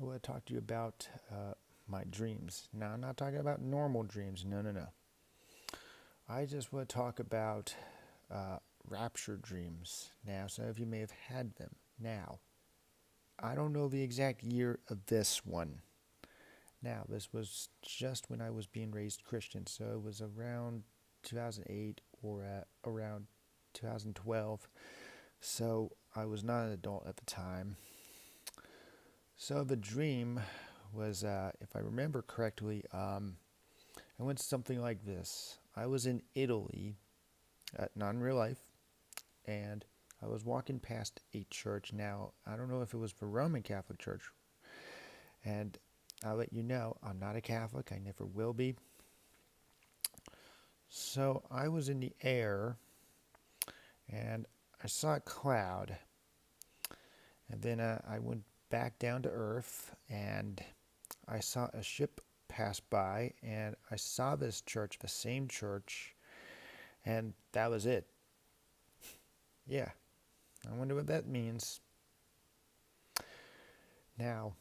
I want to talk to you about my dreams. Now, I'm not talking about normal dreams. No, no, no. I just want to talk about rapture dreams. Now, some of you may have had them. Now, I don't know the exact year of this one. Now, this was just when I was being raised Christian, so it was around 2008 or around 2012. So I was not an adult at the time. So the dream was, if I remember correctly, I went something like this. I was in Italy, not in real life, and I was walking past a church. Now, I don't know if it was the Roman Catholic Church, and I'll let you know, I'm not a Catholic. I never will be. So I was in the air, and I saw a cloud, and then I went back down to earth, and I saw a ship pass by, and I saw this church, the same church, and that was it. Yeah, I wonder what that means. Now,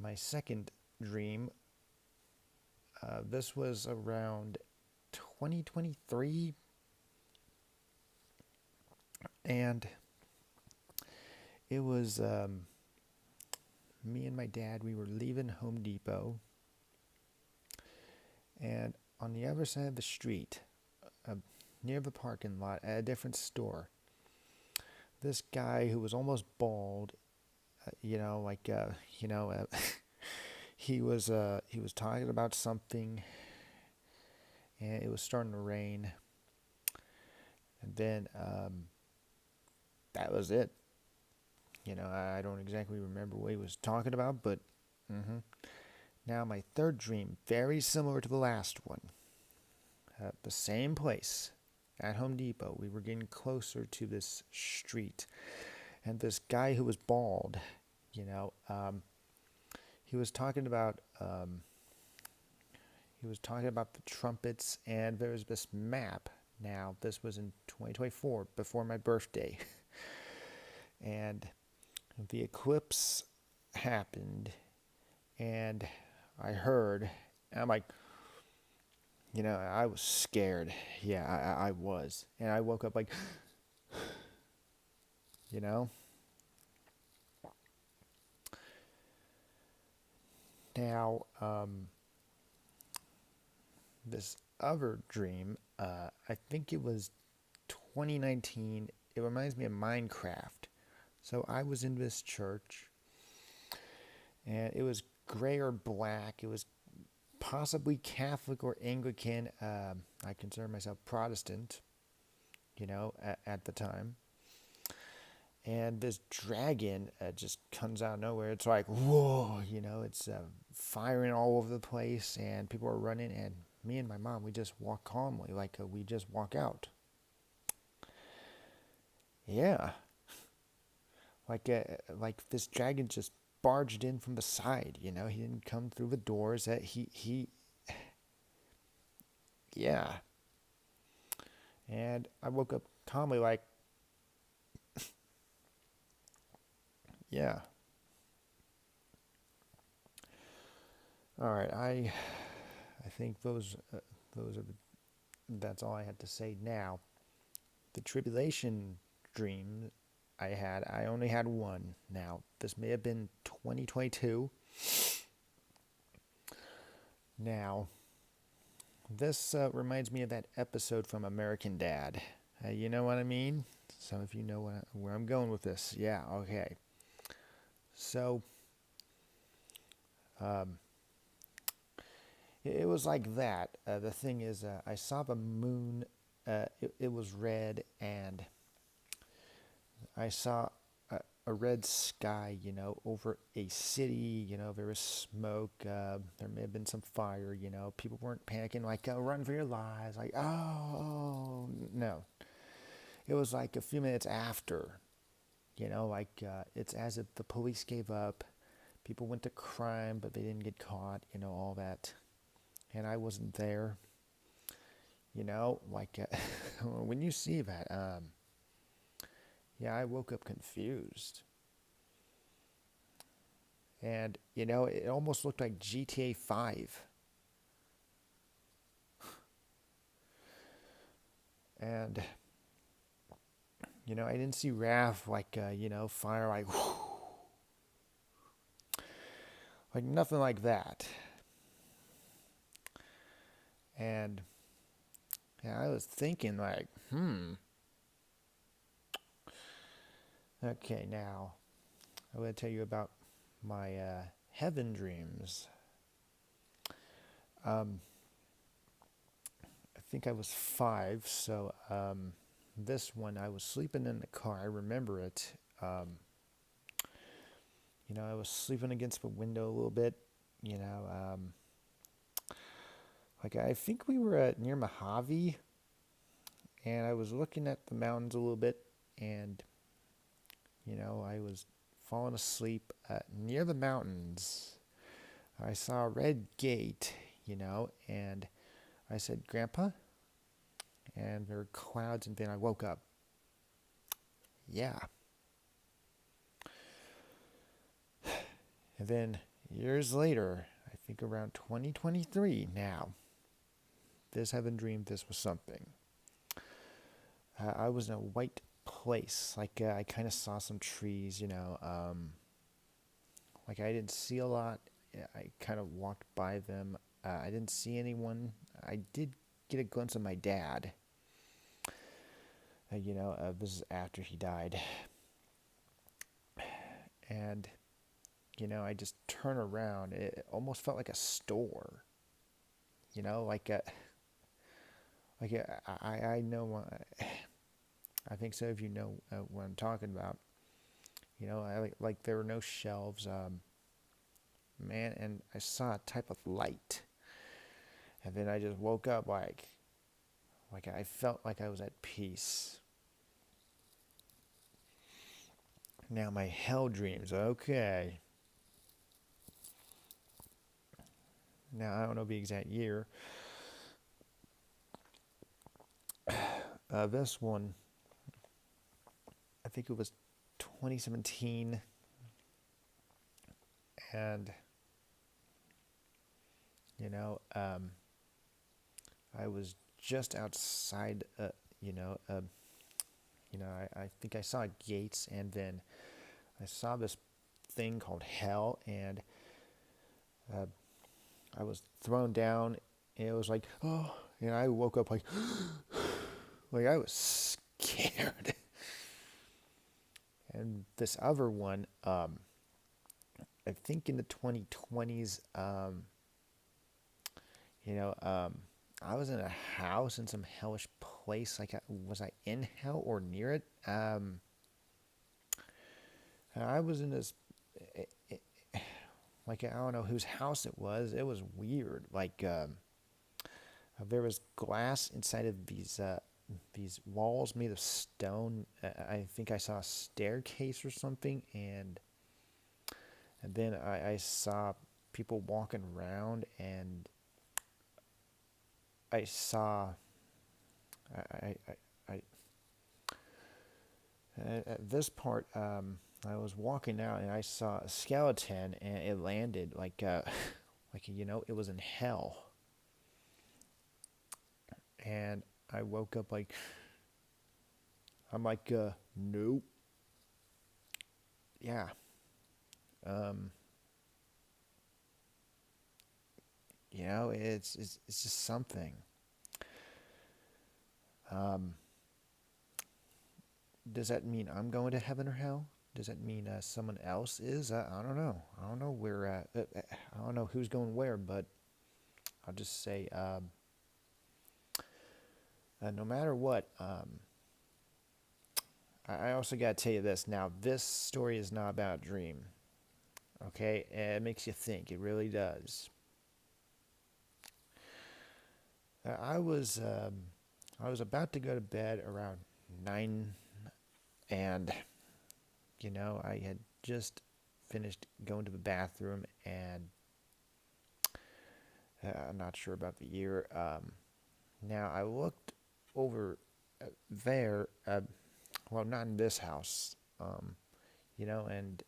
my second dream, this was around 2023, and it was me and my dad. We were leaving Home Depot, and on the other side of the street, uh, near the parking lot at a different store, this guy who was almost bald, you know, like you know, he was talking about something, and it was starting to rain, and then that was it. You know, I don't exactly remember what he was talking about, but now my third dream, very similar to the last one, the same place at Home Depot. We were getting closer to this street, and this guy who was bald, you know, he was talking about the trumpets, and there was this map. Now, this was in 2024, before my birthday, and the eclipse happened, and I heard, and I'm like, you know, I was scared. Yeah, I was. And I woke up like, you know. Now, this other dream, I think it was 2019. It reminds me of Minecraft. So I was in this church, and it was gray or black. It was possibly Catholic or Anglican. I consider myself Protestant, you know, at the time. And this dragon just comes out of nowhere. It's like, whoa, you know, it's firing all over the place, and people are running. And me and my mom, we just walk calmly, like we just walk out. Yeah, like this dragon just barged in from the side. You know, he didn't come through the doors. That yeah. And I woke up calmly, like, yeah. All right, I think those are that's all I had to say now. The tribulation dream I only had one. Now, this may have been 2022. Now, this reminds me of that episode from American Dad. You know what I mean? Some of you know where I'm going with this. Yeah, okay. So, um, it was like that. The thing is, I saw the moon. It was red, and I saw a red sky, you know, over a city. You know, there was smoke. There may have been some fire. You know, people weren't panicking like, run for your lives. Like, oh, no. It was like a few minutes after, you know, like it's as if the police gave up. People went to crime, but they didn't get caught, you know, all that. And I wasn't there, you know, like when you see that, yeah, I woke up confused. And, it almost looked like GTA 5. And, I didn't see Raph like, fire like nothing like that. And yeah, I was thinking like, okay, now I'm going to tell you about my heaven dreams. I think I was 5, so this one I was sleeping in the car. I remember it. I was sleeping against the window a little bit. You know, like I think we were near Mojave, and I was looking at the mountains a little bit, and I was falling asleep near the mountains. I saw a red gate, and I said, "Grandpa," and there were clouds, and then I woke up. Yeah. And then years later, I think around 2023 now, this heaven dreamed this was something. I was in a white place, like I kind of saw some trees, like I didn't see a lot. I kind of walked by them. I didn't see anyone. I did get a glimpse of my dad. This is after he died. And, I just turn around. It almost felt like a store. Like I know. I think so. If you know what I'm talking about, I like there were no shelves. Man, and I saw a type of light, and then I just woke up like I felt like I was at peace. Now my hell dreams. Okay. Now I don't know the exact year. This one, I think it was 2017, and I was just outside. I think I saw gates, and then I saw this thing called hell, and uh, I was thrown down, and it was like, oh, and I woke up like, like I was scared. And this other one, I think in the 2020s, I was in a house in some hellish place. Like, was I in hell or near it? I was in this, like, I don't know whose house it was. It was weird. Like, there was glass inside of these walls made of stone. I think I saw a staircase or something, and then I saw people walking around, and I saw I at this part I was walking out, and I saw a skeleton, and it landed like like it was in hell, and I woke up like I'm like nope, yeah. um it's just something. um does that mean I'm going to heaven or hell? Does that mean someone else is? I don't know. I don't know where. I don't know who's going where, but I'll just say, no matter what, I also got to tell you this. Now, this story is not about a dream. Okay, it makes you think. It really does. I was about to go to bed around 9, and I had just finished going to the bathroom, and I'm not sure about the year. Now I looked over there, well, not in this house, and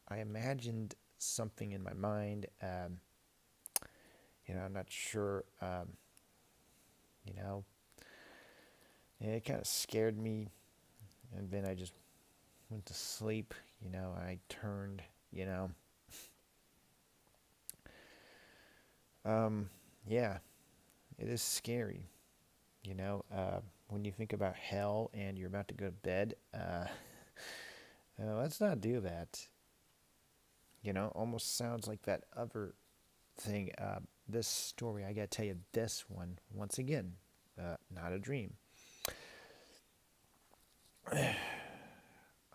I imagined something in my mind. I'm not sure. You know, and it kind of scared me, and then I just went to sleep. I turned. You know, yeah, it is scary. When you think about hell and you're about to go to bed, let's not do that. Almost sounds like that other thing. This story, I gotta tell you this one once again, not a dream.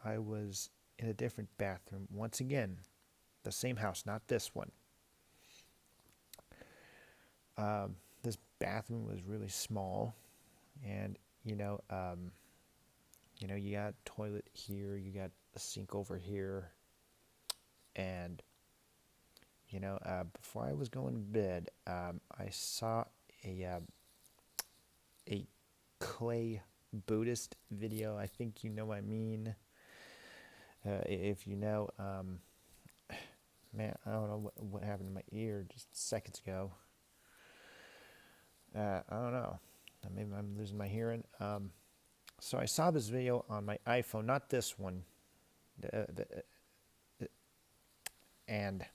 I was in a different bathroom once again, the same house, not this one. This bathroom was really small, and you got a toilet here, you got a sink over here, and before I was going to bed, I saw a clay Buddhist video. I think you know what I mean. If you know, man, I don't know what happened to my ear just seconds ago. I don't know. Maybe I'm losing my hearing. So I saw this video on my iPhone, not this one. And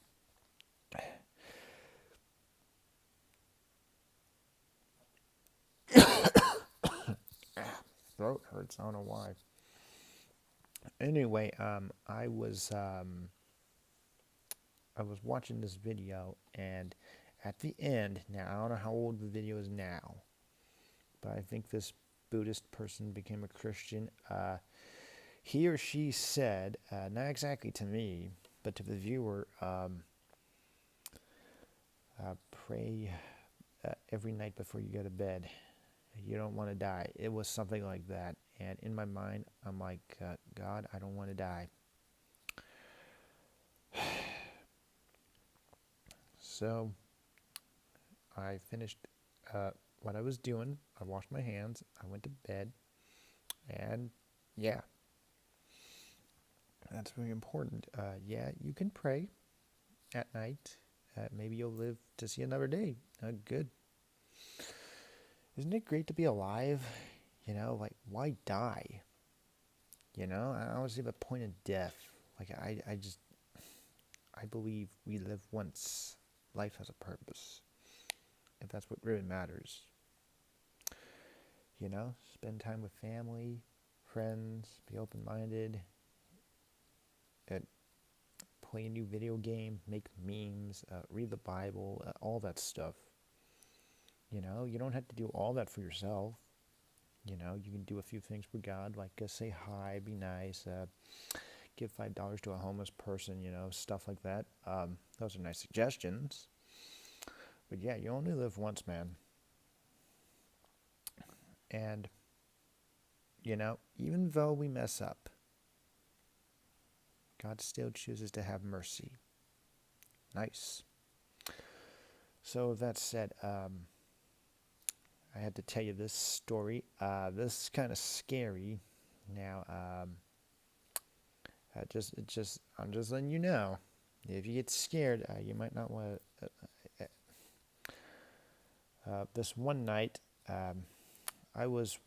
throat hurts. I don't know why. Anyway, I was watching this video, and at the end, now I don't know how old the video is now, but I think this Buddhist person became a Christian. He or she said, not exactly to me, but to the viewer, pray every night before you go to bed. You don't want to die. It was something like that. And in my mind, I'm like, God, I don't want to die. So I finished what I was doing. I washed my hands. I went to bed. And yeah, that's very important. Yeah, you can pray at night. Maybe you'll live to see another day. Good. Isn't it great to be alive? Like, why die? I don't see the point of death. Like, I believe we live once. Life has a purpose. If that's what really matters. Spend time with family, friends, be open-minded, play a new video game, make memes, read the Bible, all that stuff. You don't have to do all that for yourself. You can do a few things for God, like say hi, be nice, give $5 to a homeless person, stuff like that. Those are nice suggestions. But yeah, you only live once, man. And, even though we mess up, God still chooses to have mercy. Nice. So with that said, I had to tell you this story. This is kind of scary. Now, I'm just letting you know. If you get scared, you might not want to. This one night, I was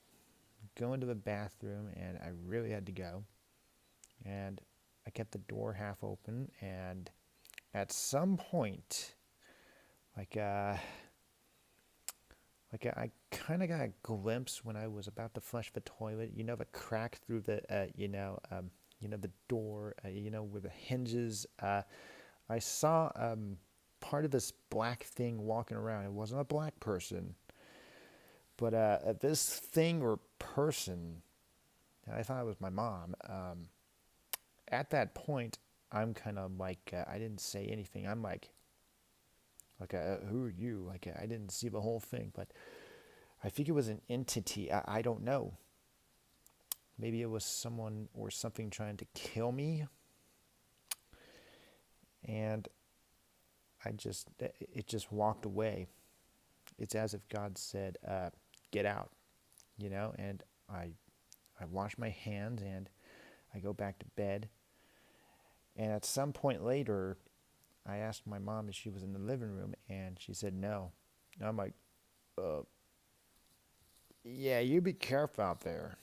going to the bathroom, and I really had to go. And I kept the door half open, and at some point, I kind of got a glimpse when I was about to flush the toilet. The crack through the, the door, where the hinges. I saw part of this black thing walking around. It wasn't a black person, but this thing or person, I thought it was my mom. At that point, I'm kind of like, I didn't say anything. I'm like, who are you? I didn't see the whole thing, but I think it was an entity. I don't know. Maybe it was someone or something trying to kill me. And it just walked away. It's as if God said, get out, and I wash my hands and I go back to bed. And at some point later, I asked my mom if she was in the living room, and she said no. I'm like, uh, yeah, you be careful out there.